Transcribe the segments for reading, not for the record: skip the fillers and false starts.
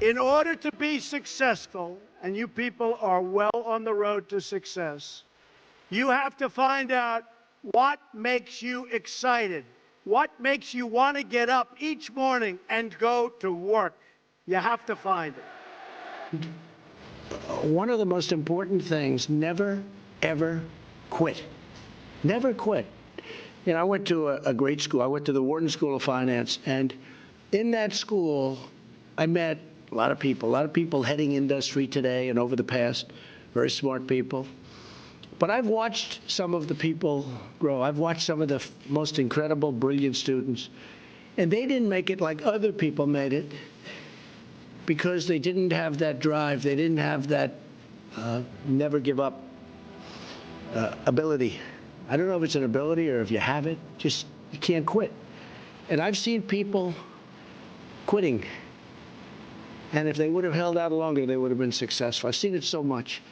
In order to be successful, and you people are well on the road to success, you have to find out what makes you excited, what makes you want to get up each morning and go to work. You have to find it. One of the most important things, never, ever quit. Never quit. You know, I went to a great school. I went to the Wharton School of Finance, and in that school, I met a lot of people heading industry today and over the past, very smart people. But I've watched some of the people grow. I've watched some of the most incredible, brilliant students, and they didn't make it like other people made it because they didn't have that drive. They didn't have that never give up ability. I don't know if it's an ability or if you have it, just you can't quit. And I've seen people quitting, and if they would have held out longer, they would have been successful. I've seen it so much.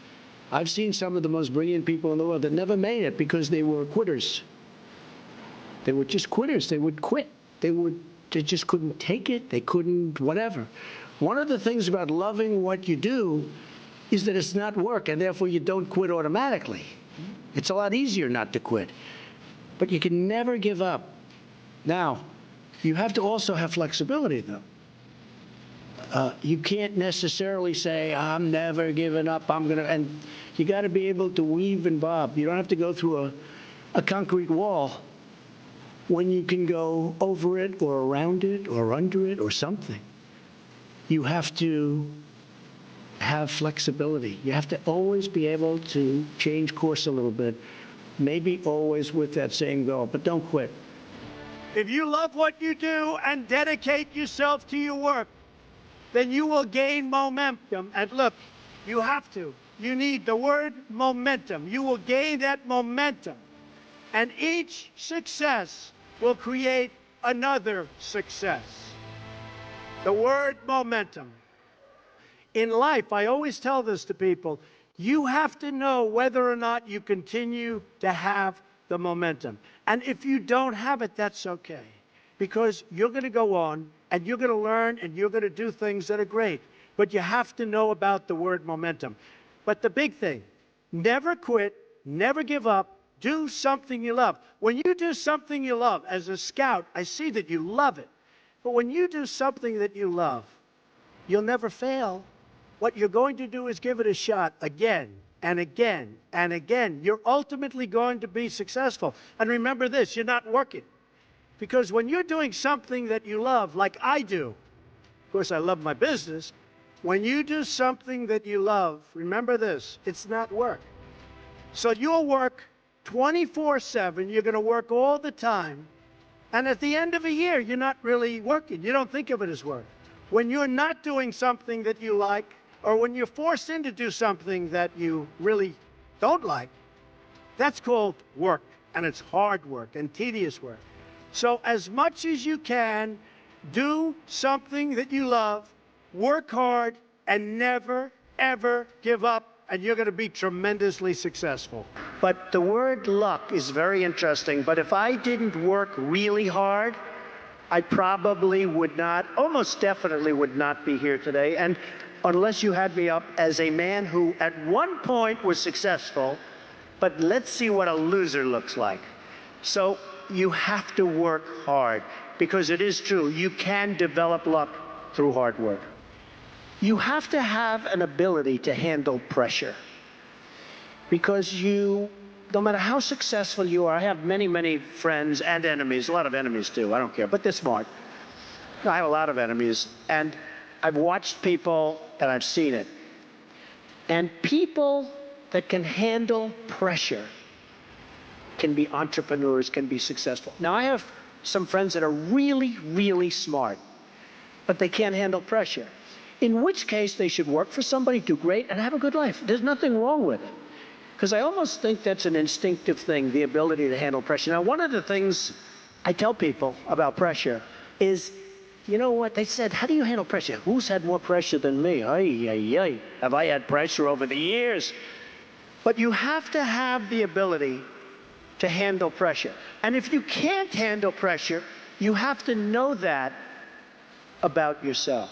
I've seen some of the most brilliant people in the world that never made it because they were quitters. They were just quitters. They would quit. They just couldn't take it. They couldn't whatever. One of the things about loving what you do is that it's not work, and therefore you don't quit automatically. It's a lot easier not to quit. But you can never give up. Now, you have to also have flexibility, though. You can't necessarily say, I'm never giving up, and you got to be able to weave and bob. You don't have to go through a concrete wall when you can go over it or around it or under it or something. You have to have flexibility. You have to always be able to change course a little bit, maybe always with that same goal, but don't quit. If you love what you do and dedicate yourself to your work, then you will gain momentum. And look, you have to. You need the word momentum. You will gain that momentum. And each success will create another success. The word momentum. In life, I always tell this to people, you have to know whether or not you continue to have the momentum. And if you don't have it, that's okay. Because you're going to go on, and you're going to learn, and you're going to do things that are great. But you have to know about the word momentum. But the big thing, never quit, never give up, do something you love. When you do something you love, as a scout, I see that you love it. But when you do something that you love, you'll never fail. What you're going to do is give it a shot again and again and again. You're ultimately going to be successful. And remember this, you're not working. Because when you're doing something that you love, like I do, of course I love my business, when you do something that you love, remember this, it's not work. So you'll work 24/7, you're going to work all the time, and at the end of a year, you're not really working. You don't think of it as work. When you're not doing something that you like, or when you're forced into do something that you really don't like, that's called work, and it's hard work and tedious work. So as much as you can, do something that you love, work hard, and never, ever give up, and you're going to be tremendously successful. But the word luck is very interesting, but if I didn't work really hard, I probably would not, almost definitely would not be here today. And unless you had me up as a man who at one point was successful, but let's see what a loser looks like. So you have to work hard, because it is true, you can develop luck through hard work. You have to have an ability to handle pressure, because no matter how successful you are, I have many, many friends and enemies, a lot of enemies too, I don't care, but they're smart. I have a lot of enemies, and I've watched people and I've seen it. And people that can handle pressure can be entrepreneurs, can be successful. Now, I have some friends that are really, really smart, but they can't handle pressure. In which case, they should work for somebody, do great, and have a good life. There's nothing wrong with it. Because I almost think that's an instinctive thing, the ability to handle pressure. Now, one of the things I tell people about pressure is, you know what? They said, how do you handle pressure? Who's had more pressure than me? Ay, ay, ay. Have I had pressure over the years? But you have to have the ability to handle pressure. And if you can't handle pressure, you have to know that about yourself.